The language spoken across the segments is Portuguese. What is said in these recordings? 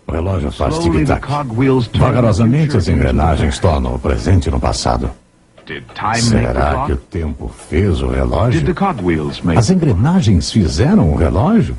O relógio faz tic-tac. Vagarosamente as engrenagens tornam o presente no passado. Será que o tempo fez o relógio? As engrenagens fizeram o relógio?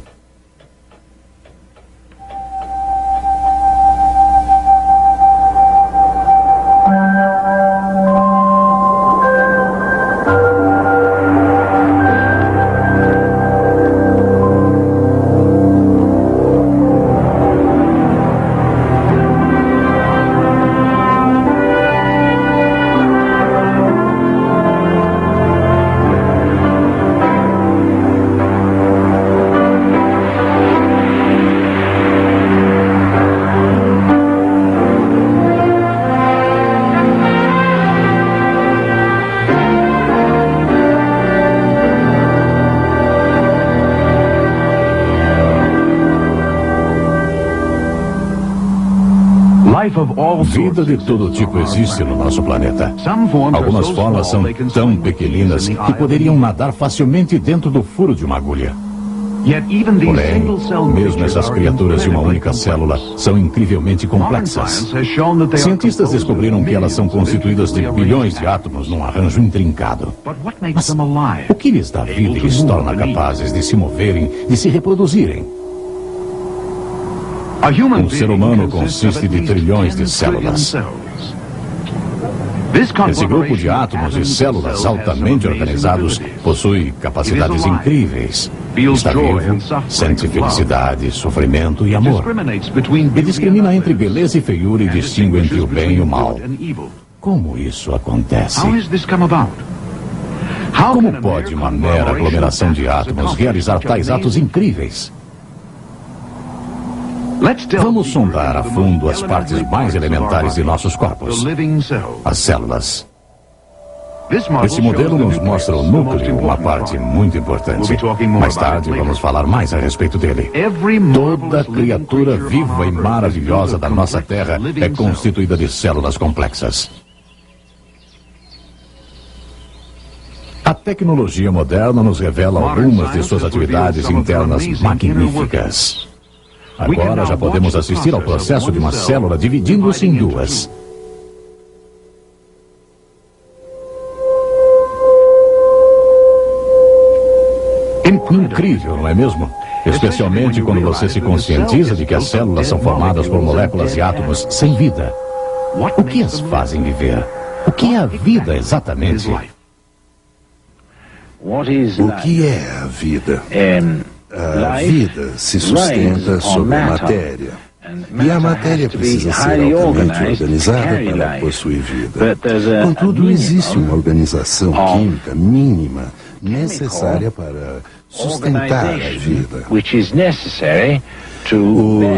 Vida de todo tipo existe no nosso planeta. Algumas formas são tão pequeninas que poderiam nadar facilmente dentro do furo de uma agulha. Porém, mesmo essas criaturas de uma única célula são incrivelmente complexas. Cientistas descobriram que elas são constituídas de bilhões de átomos num arranjo intrincado. Mas o que lhes dá vida e lhes torna capazes de se moverem, de se reproduzirem? Um ser humano consiste de trilhões de células. Esse grupo de átomos e células altamente organizados possui capacidades incríveis. Está vivo, sente felicidade, sofrimento e amor. E discrimina entre beleza e feiura e distingue entre o bem e o mal. Como isso acontece? Como pode uma mera aglomeração de átomos realizar tais atos incríveis? Vamos sondar a fundo as partes mais elementares de nossos corpos, as células. Esse modelo nos mostra o núcleo, uma parte muito importante. Mais tarde vamos falar mais a respeito dele. Toda criatura viva e maravilhosa da nossa Terra é constituída de células complexas. A tecnologia moderna nos revela algumas de suas atividades internas magníficas. Agora já podemos assistir ao processo de uma célula dividindo-se em duas. Incrível, não é mesmo? Especialmente quando você se conscientiza de que as células são formadas por moléculas e átomos sem vida. O que as fazem viver? O que é a vida exatamente? O que é a vida? A vida se sustenta sobre a matéria. E a matéria precisa ser altamente organizada para possuir vida. Contudo, existe uma organização química mínima necessária para sustentar a vida.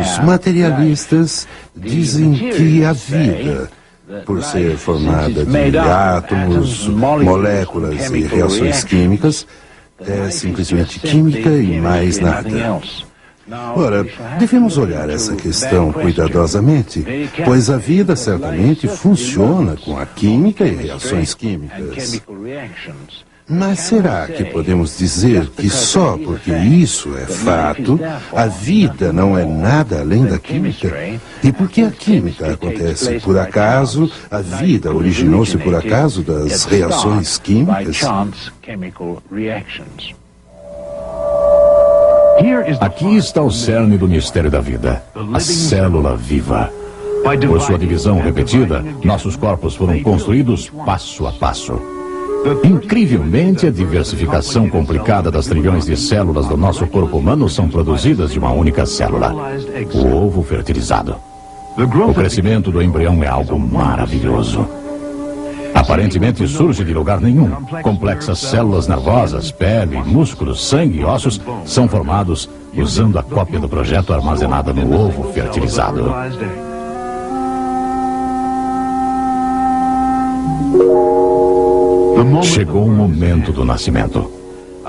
Os materialistas dizem que a vida, por ser formada de átomos, moléculas e reações químicas, é simplesmente química e mais nada. Ora, devemos olhar essa questão cuidadosamente, pois a vida certamente funciona com a química e reações químicas. Mas será que podemos dizer que só porque isso é fato, a vida não é nada além da química? E porque a química acontece por acaso, a vida originou-se por acaso das reações químicas? Aqui está o cerne do mistério da vida, a célula viva. Por sua divisão repetida, nossos corpos foram construídos passo a passo. Incrivelmente, a diversificação complicada das trilhões de células do nosso corpo humano são produzidas de uma única célula, o ovo fertilizado. O crescimento do embrião é algo maravilhoso. Aparentemente surge de lugar nenhum. Complexas células nervosas, pele, músculos, sangue e ossos são formados usando a cópia do projeto armazenada no ovo fertilizado. Chegou o momento do nascimento.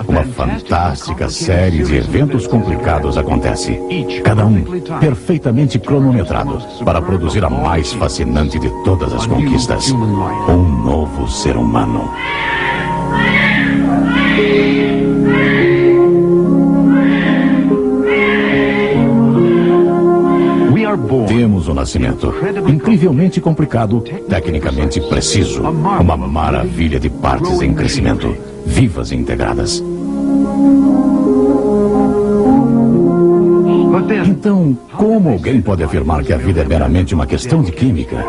Uma fantástica série de eventos complicados acontece. Cada um perfeitamente cronometrado para produzir a mais fascinante de todas as conquistas. Um novo ser humano. Temos um nascimento incrivelmente complicado, tecnicamente preciso. Uma maravilha de partes em crescimento, vivas e integradas. Então, como alguém pode afirmar que a vida é meramente uma questão de química?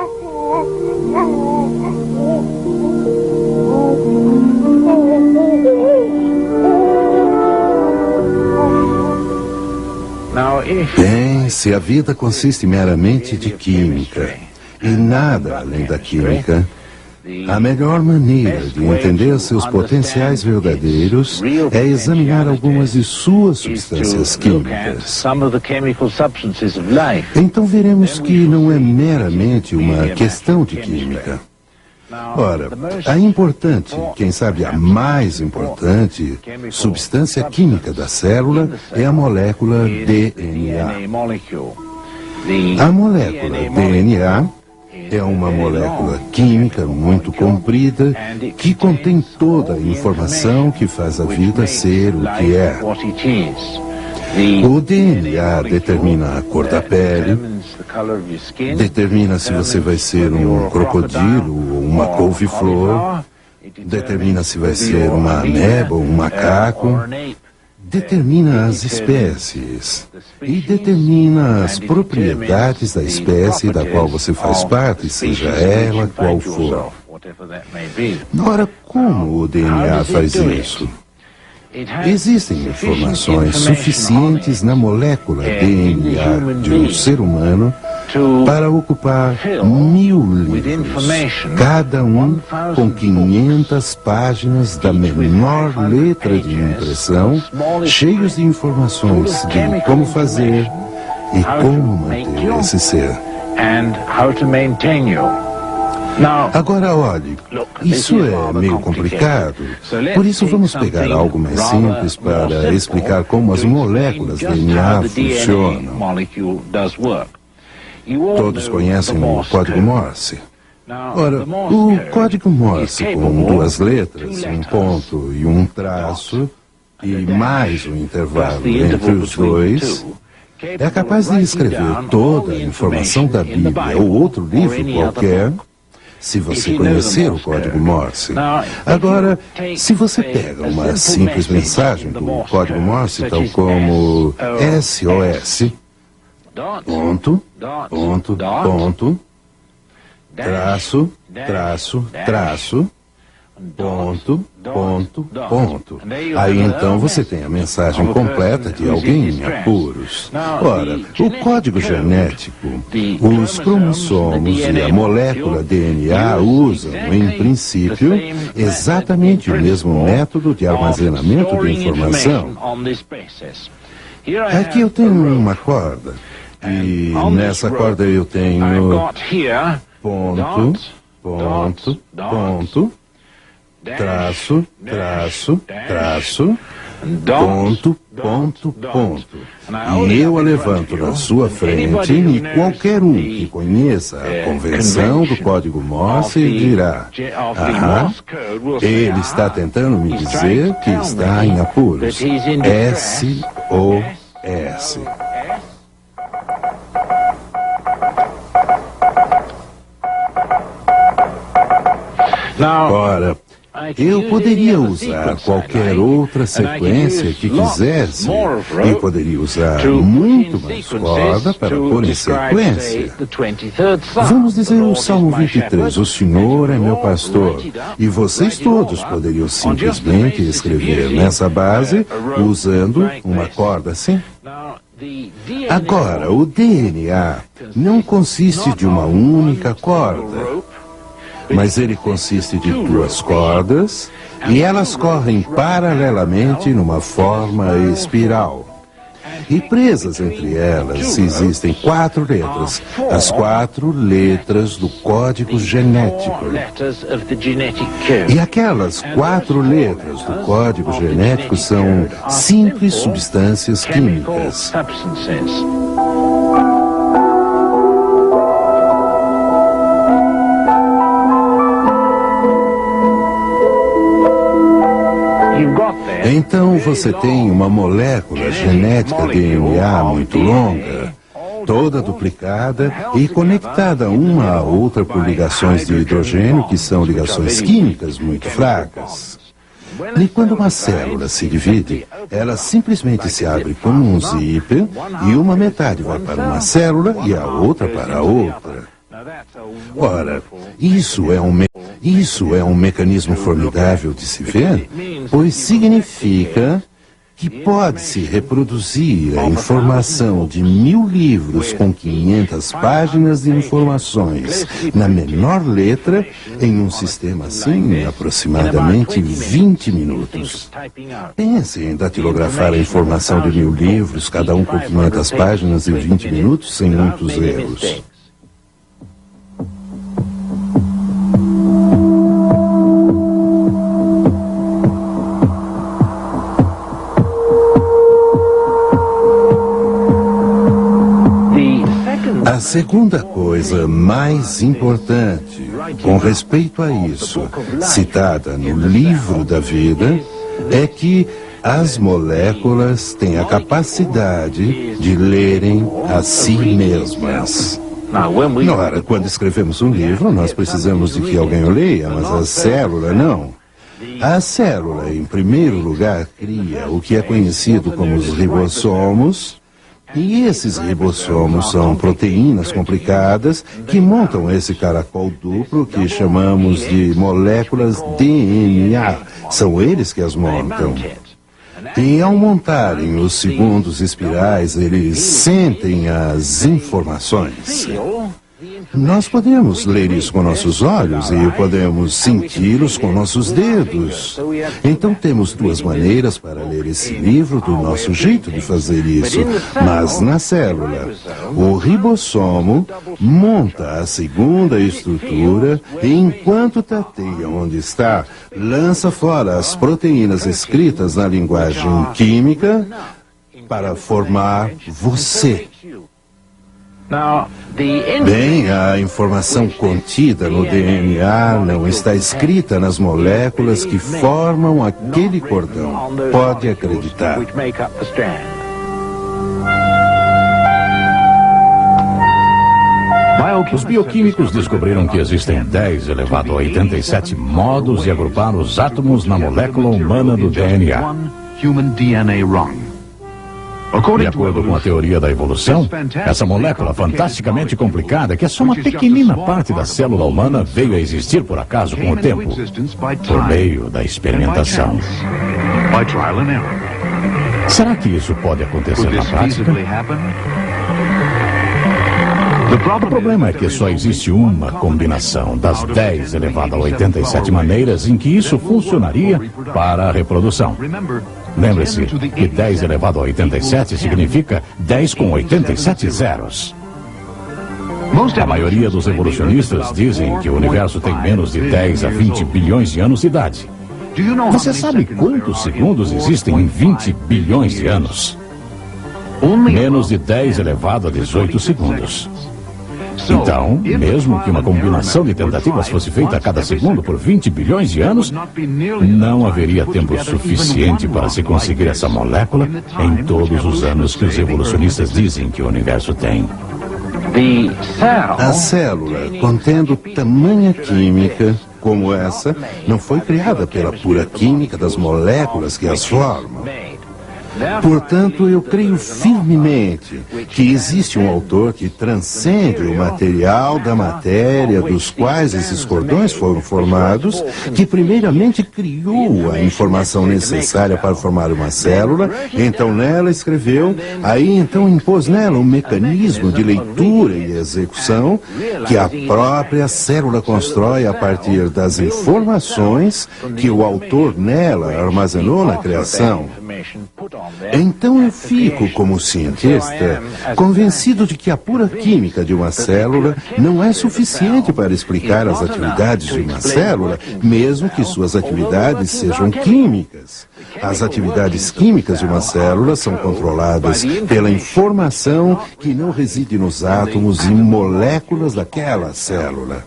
Bem, se a vida consiste meramente de química e nada além da química, a melhor maneira de entender seus potenciais verdadeiros é examinar algumas de suas substâncias químicas. Então veremos que não é meramente uma questão de química. Ora, a importante, quem sabe a mais importante, substância química da célula é a molécula DNA. A molécula DNA é uma molécula química muito comprida que contém toda a informação que faz a vida ser o que é. O DNA determina a cor da pele, determina se você vai ser um crocodilo ou uma couve-flor, determina se vai ser uma ameba ou um macaco, determina as espécies e determina as propriedades da espécie da qual você faz parte, seja ela qual for. Ora, como o DNA faz isso? Existem informações suficientes na molécula DNA de um ser humano para ocupar 1000 livros, cada um com 500 páginas da menor letra de impressão, cheios de informações de como fazer e como manter esse ser. Agora, olhe, isso é meio complicado, por isso vamos pegar algo mais simples para explicar como as moléculas DNA funcionam. Todos conhecem o código Morse. Ora, o código Morse com 2 letras, um ponto e um traço, e mais um intervalo entre os dois, é capaz de escrever toda a informação da Bíblia ou outro livro qualquer, se você conhecer o código Morse. Agora, se você pega uma simples mensagem do código Morse, tal como SOS, ponto, ponto, ponto, traço, traço, traço, ponto, ponto, ponto. Aí então você tem a mensagem completa de alguém em apuros. Ora, o código genético, os cromossomos e a molécula DNA usam, em princípio, exatamente o mesmo método de armazenamento de informação. Aqui eu tenho uma corda, e nessa corda eu tenho ponto, ponto, ponto, traço, traço, traço, ponto, ponto, ponto. E eu a levanto na sua frente e qualquer um que conheça a convenção do código Morse dirá: aham, ele está tentando me dizer que está em apuros. SOS. Ora, eu poderia usar qualquer outra sequência que quisesse e poderia usar muito mais corda para pôr em sequência. Vamos dizer o Salmo 23, o Senhor é meu pastor, e vocês todos poderiam simplesmente escrever nessa base usando uma corda assim. Agora, o DNA não consiste de uma única corda, mas ele consiste de 2 cordas e elas correm paralelamente numa forma espiral. E presas entre elas existem 4 letras, as 4 letras do código genético. E aquelas 4 letras do código genético são simples substâncias químicas. Então você tem uma molécula genética DNA muito longa toda duplicada e conectada uma a outra por ligações de hidrogênio, que são ligações químicas muito fracas. E quando uma célula se divide, ela simplesmente se abre como um zíper e uma metade vai para uma célula e a outra para a outra. Ora, isso é um mecanismo formidável de se ver, pois significa que pode-se reproduzir a informação de 1000 livros com 500 páginas de informações na menor letra em um sistema assim em aproximadamente 20 minutos. Pense em datilografar a informação de 1000 livros, cada um com 500 páginas em 20 minutos, sem muitos erros. A segunda coisa mais importante com respeito a isso, citada no livro da vida, é que as moléculas têm a capacidade de lerem a si mesmas. Ora, quando escrevemos um livro, nós precisamos de que alguém o leia, mas a célula não. A célula, em primeiro lugar, cria o que é conhecido como os ribossomos. E esses ribossomos são proteínas complicadas que montam esse caracol duplo que chamamos de moléculas DNA. São eles que as montam. E ao montarem os segundos espirais, eles sentem as informações. Nós podemos ler isso com nossos olhos e podemos senti-los com nossos dedos. Então temos duas maneiras para ler esse livro do nosso jeito de fazer isso. Mas na célula, o ribossomo monta a segunda estrutura e enquanto tateia onde está, lança fora as proteínas escritas na linguagem química para formar você. Bem, a informação contida no DNA não está escrita nas moléculas que formam aquele cordão. Pode acreditar. Os bioquímicos descobriram que existem 10 elevado a 87 modos de agrupar os átomos na molécula humana do DNA. De acordo com a teoria da evolução, essa molécula fantasticamente complicada, que é só uma pequenina parte da célula humana, veio a existir por acaso com o tempo, por meio da experimentação. Será que isso pode acontecer na prática? O problema é que só existe uma combinação das 10 elevado a 87 maneiras em que isso funcionaria para a reprodução. Lembre-se que 10 elevado a 87 significa 10 com 87 zeros. A maioria dos evolucionistas dizem que o universo tem menos de 10 a 20 bilhões de anos de idade. Você sabe quantos segundos existem em 20 bilhões de anos? Menos de 10 elevado a 18 segundos. Então, mesmo que uma combinação de tentativas fosse feita a cada segundo por 20 bilhões de anos, não haveria tempo suficiente para se conseguir essa molécula em todos os anos que os evolucionistas dizem que o universo tem. A célula, contendo tamanha química como essa, não foi criada pela pura química das moléculas que as formam. Portanto, eu creio firmemente que existe um autor que transcende o material da matéria dos quais esses cordões foram formados, que primeiramente criou a informação necessária para formar uma célula, então nela escreveu, aí então impôs nela um mecanismo de leitura e execução que a própria célula constrói a partir das informações que o autor nela armazenou na criação. Então eu fico, como cientista, convencido de que a pura química de uma célula não é suficiente para explicar as atividades de uma célula, mesmo que suas atividades sejam químicas. As atividades químicas de uma célula são controladas pela informação que não reside nos átomos e moléculas daquela célula.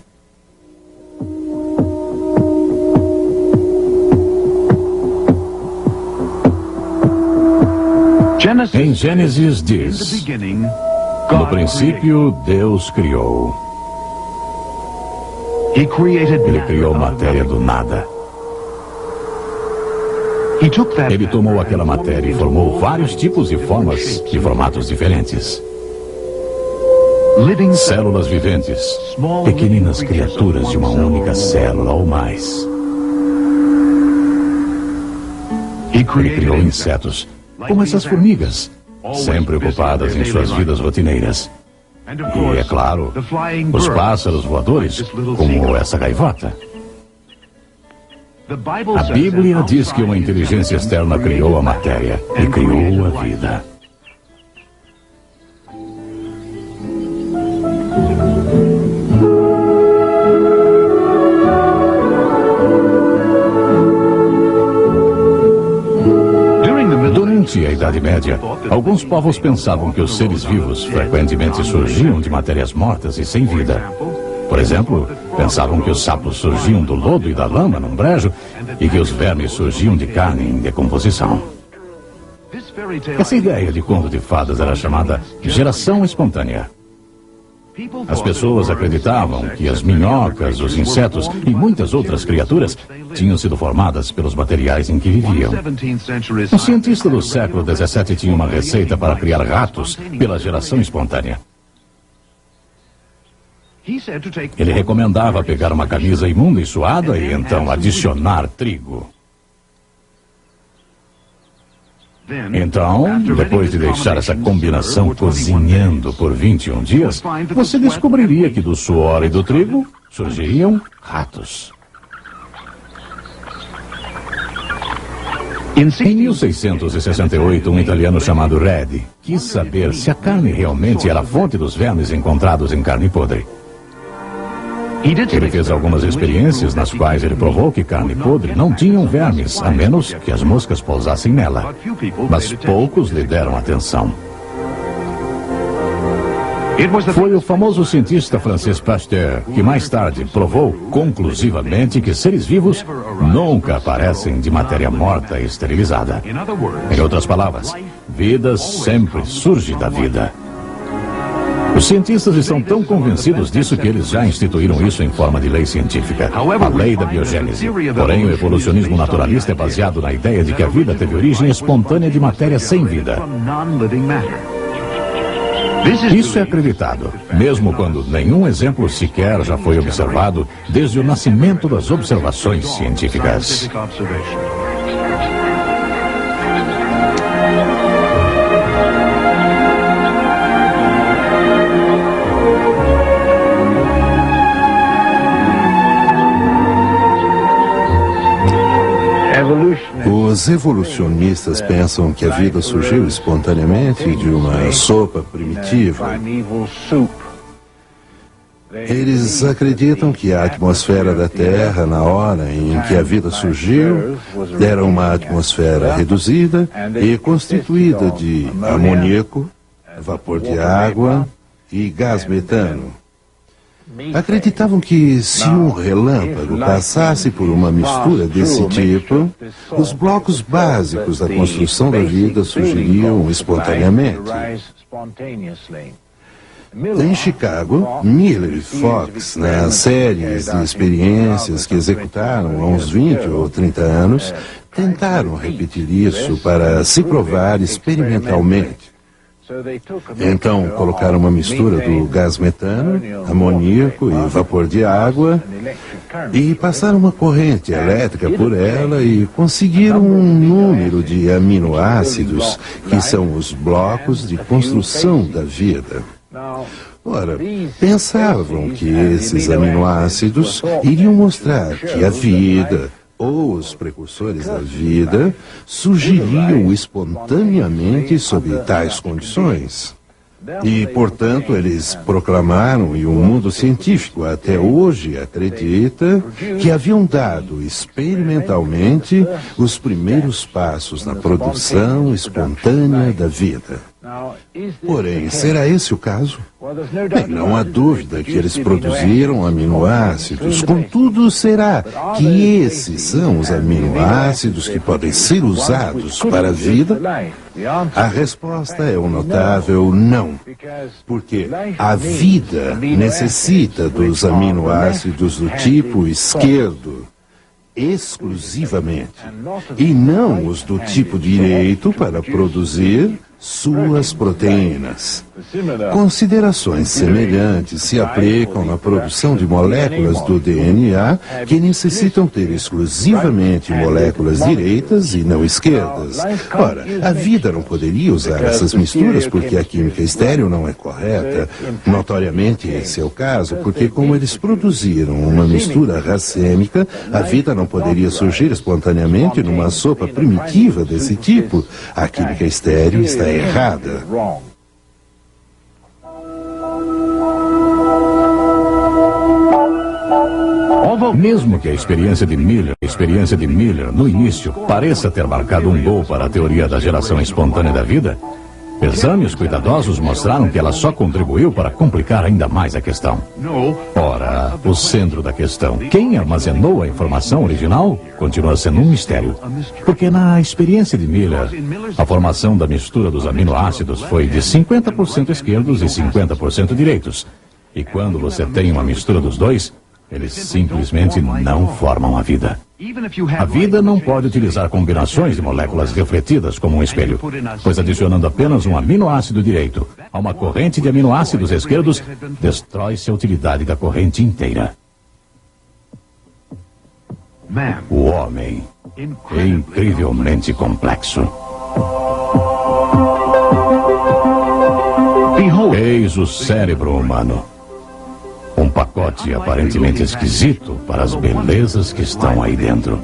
Em Gênesis diz: No princípio, Deus criou. Ele criou matéria do nada. Ele tomou aquela matéria e formou vários tipos e formas e formatos diferentes. Células viventes, pequeninas criaturas de uma única célula ou mais. Ele criou insetos, como essas formigas, sempre ocupadas em suas vidas rotineiras. E, é claro, os pássaros voadores, como essa gaivota. A Bíblia diz que uma inteligência externa criou a matéria e criou a vida. Durante a Idade Média, alguns povos pensavam que os seres vivos frequentemente surgiam de matérias mortas e sem vida. Por exemplo, pensavam que os sapos surgiam do lodo e da lama num brejo e que os vermes surgiam de carne em decomposição. Essa ideia de conto de fadas era chamada geração espontânea. As pessoas acreditavam que as minhocas, os insetos e muitas outras criaturas tinham sido formadas pelos materiais em que viviam. Um cientista do século XVII tinha uma receita para criar ratos pela geração espontânea. Ele recomendava pegar uma camisa imunda e suada e então adicionar trigo. Então, depois de deixar essa combinação cozinhando por 21 dias, você descobriria que do suor e do trigo surgiriam ratos. Em 1668, um italiano chamado Redi quis saber se a carne realmente era a fonte dos vermes encontrados em carne podre. Ele fez algumas experiências nas quais ele provou que carne podre não tinham vermes, a menos que as moscas pousassem nela. Mas poucos lhe deram atenção. Foi o famoso cientista francês Pasteur que mais tarde provou conclusivamente que seres vivos nunca aparecem de matéria morta e esterilizada. Em outras palavras, vida sempre surge da vida. Os cientistas estão tão convencidos disso que eles já instituíram isso em forma de lei científica, a lei da biogênese. Porém, o evolucionismo naturalista é baseado na ideia de que a vida teve origem espontânea de matéria sem vida. Isso é acreditado, mesmo quando nenhum exemplo sequer já foi observado desde o nascimento das observações científicas. Os evolucionistas pensam que a vida surgiu espontaneamente de uma sopa primitiva. Eles acreditam que a atmosfera da Terra, na hora em que a vida surgiu, era uma atmosfera reduzida e constituída de amoníaco, vapor de água e gás metano. Acreditavam que se um relâmpago passasse por uma mistura desse tipo, os blocos básicos da construção da vida surgiriam espontaneamente. Em Chicago, Miller e Fox, nas séries de experiências que executaram há uns 20 ou 30 anos, tentaram repetir isso para se provar experimentalmente. Então, colocaram uma mistura do gás metano, amoníaco e vapor de água e passaram uma corrente elétrica por ela e conseguiram um número de aminoácidos que são os blocos de construção da vida. Ora, pensavam que esses aminoácidos iriam mostrar que a vida, ou os precursores da vida, surgiriam espontaneamente sob tais condições. E, portanto, eles proclamaram, e o mundo científico até hoje acredita, que haviam dado experimentalmente os primeiros passos na produção espontânea da vida. Porém, será esse o caso? Bem, não há dúvida que eles produziram aminoácidos, contudo, será que esses são os aminoácidos que podem ser usados para a vida? A resposta é um notável não, porque a vida necessita dos aminoácidos do tipo esquerdo exclusivamente, e não os do tipo direito para produzir suas proteínas. Considerações semelhantes se aplicam na produção de moléculas do DNA que necessitam ter exclusivamente moléculas direitas e não esquerdas. Ora, a vida não poderia usar essas misturas porque a química estéril não é correta. Notoriamente esse é o caso, porque como eles produziram uma mistura racêmica, a vida não poderia surgir espontaneamente numa sopa primitiva desse tipo. A química estéril está errada. Mesmo que a experiência de Miller, no início, pareça ter marcado um gol para a teoria da geração espontânea da vida, exames cuidadosos mostraram que ela só contribuiu para complicar ainda mais a questão. Ora, o centro da questão, quem armazenou a informação original, continua sendo um mistério. Porque na experiência de Miller, a formação da mistura dos aminoácidos foi de 50% esquerdos e 50% direitos. E quando você tem uma mistura dos dois, eles simplesmente não formam a vida. A vida não pode utilizar combinações de moléculas refletidas como um espelho, pois adicionando apenas um aminoácido direito a uma corrente de aminoácidos esquerdos, destrói-se a utilidade da corrente inteira. O homem é incrivelmente complexo. Eis o cérebro humano. Um pacote aparentemente esquisito para as belezas que estão aí dentro.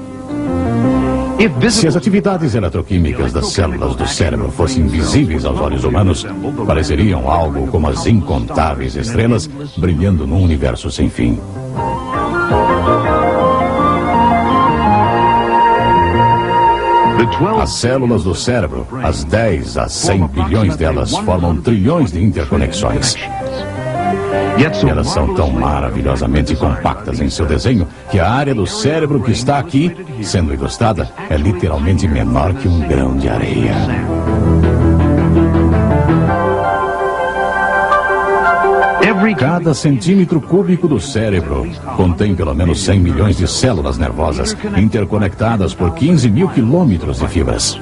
Se as atividades eletroquímicas das células do cérebro fossem visíveis aos olhos humanos, pareceriam algo como as incontáveis estrelas brilhando num universo sem fim. As células do cérebro, as 10 a 100 bilhões delas, formam trilhões de interconexões. E elas são tão maravilhosamente compactas em seu desenho que a área do cérebro que está aqui, sendo ilustrada, é literalmente menor que um grão de areia. Cada centímetro cúbico do cérebro contém pelo menos 100 milhões de células nervosas, interconectadas por 15 mil quilômetros de fibras.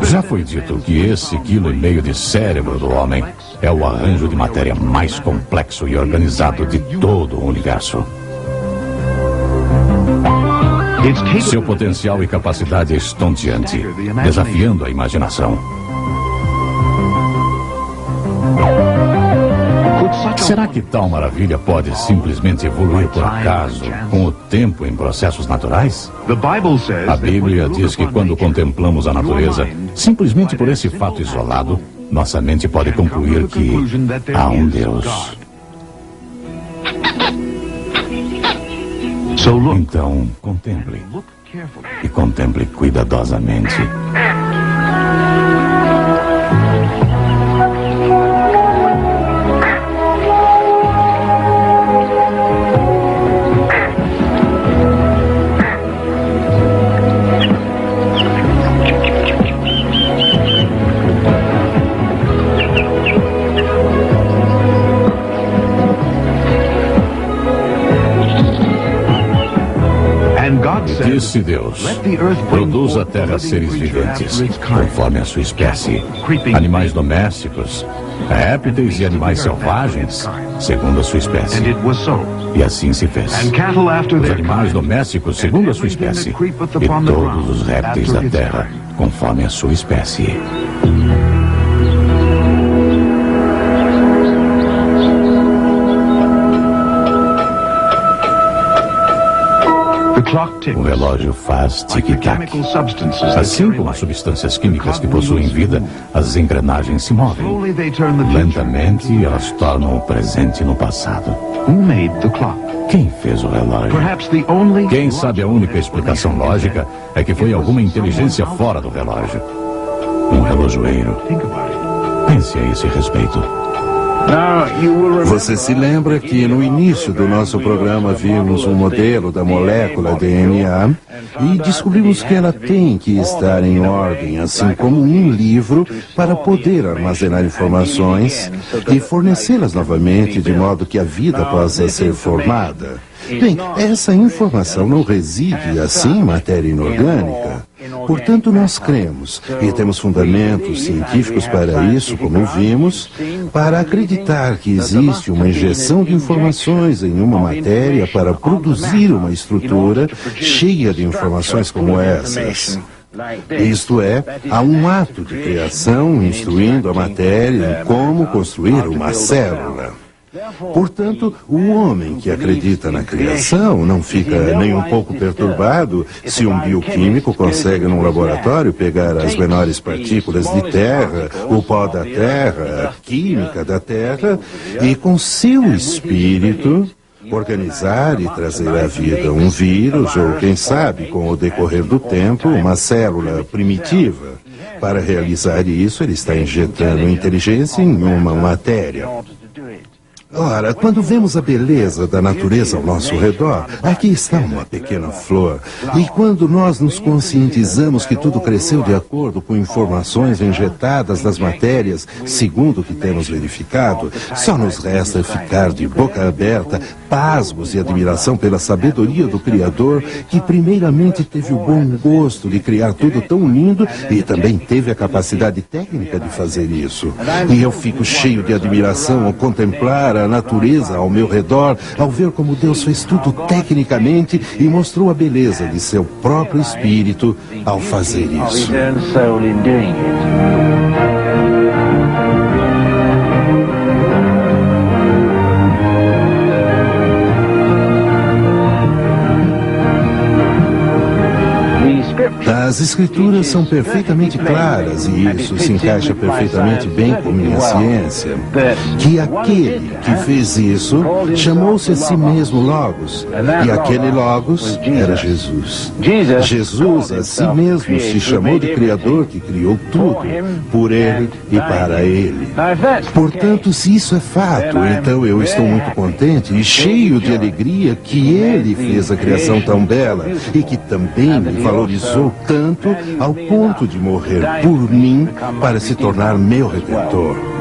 Já foi dito que esse 1,5 quilo de cérebro do homem é o arranjo de matéria mais complexo e organizado de todo o universo. Seu potencial e capacidade é estonteante, desafiando a imaginação. Será que tal maravilha pode simplesmente evoluir por acaso, com o tempo em processos naturais? A Bíblia diz que quando contemplamos a natureza, simplesmente por esse fato isolado, nossa mente pode concluir que há um Deus. Então, contemple. E contemple cuidadosamente. Disse Deus: produza a terra seres viventes, conforme a sua espécie, animais domésticos, répteis e animais selvagens, segundo a sua espécie. E assim se fez. Os animais domésticos, segundo a sua espécie, e todos os répteis da terra, conforme a sua espécie. O relógio faz tic-tac. Assim como as substâncias químicas que possuem vida, as engrenagens se movem. Lentamente, elas tornam o presente no passado. Quem fez o relógio? Quem sabe a única explicação lógica é que foi alguma inteligência fora do relógio. Um relojoeiro. Pense a esse respeito. Você se lembra que no início do nosso programa vimos um modelo da molécula DNA e descobrimos que ela tem que estar em ordem, assim como um livro, para poder armazenar informações e fornecê-las novamente de modo que a vida possa ser formada. Bem, essa informação não reside assim em matéria inorgânica. Portanto, nós cremos, e temos fundamentos científicos para isso, como vimos, para acreditar que existe uma injeção de informações em uma matéria para produzir uma estrutura cheia de informações como essas. Isto é, há um ato de criação instruindo a matéria em como construir uma célula. Portanto, o homem que acredita na criação não fica nem um pouco perturbado se um bioquímico consegue num laboratório pegar as menores partículas de terra, o pó da terra, a química da terra e com seu espírito organizar e trazer à vida um vírus ou, quem sabe, com o decorrer do tempo, uma célula primitiva. Para realizar isso, ele está injetando inteligência em uma matéria. Ora, quando vemos a beleza da natureza ao nosso redor, aqui está uma pequena flor. E quando nós nos conscientizamos que tudo cresceu de acordo com informações injetadas nas matérias, segundo o que temos verificado, só nos resta ficar de boca aberta, pasmos e admiração pela sabedoria do Criador, que primeiramente teve o bom gosto de criar tudo tão lindo e também teve a capacidade técnica de fazer isso. E eu fico cheio de admiração ao contemplar a natureza ao meu redor, ao ver como Deus fez tudo tecnicamente e mostrou a beleza de seu próprio espírito ao fazer isso. As escrituras são perfeitamente claras e isso se encaixa perfeitamente bem com minha ciência, que aquele que fez isso chamou-se a si mesmo Logos, e aquele Logos era Jesus. Jesus a si mesmo se chamou de Criador que criou tudo, por Ele e para Ele. Portanto, se isso é fato, então eu estou muito contente e cheio de alegria que Ele fez a criação tão bela e que também me valorizou tanto ao ponto de morrer por mim para se tornar meu Redentor.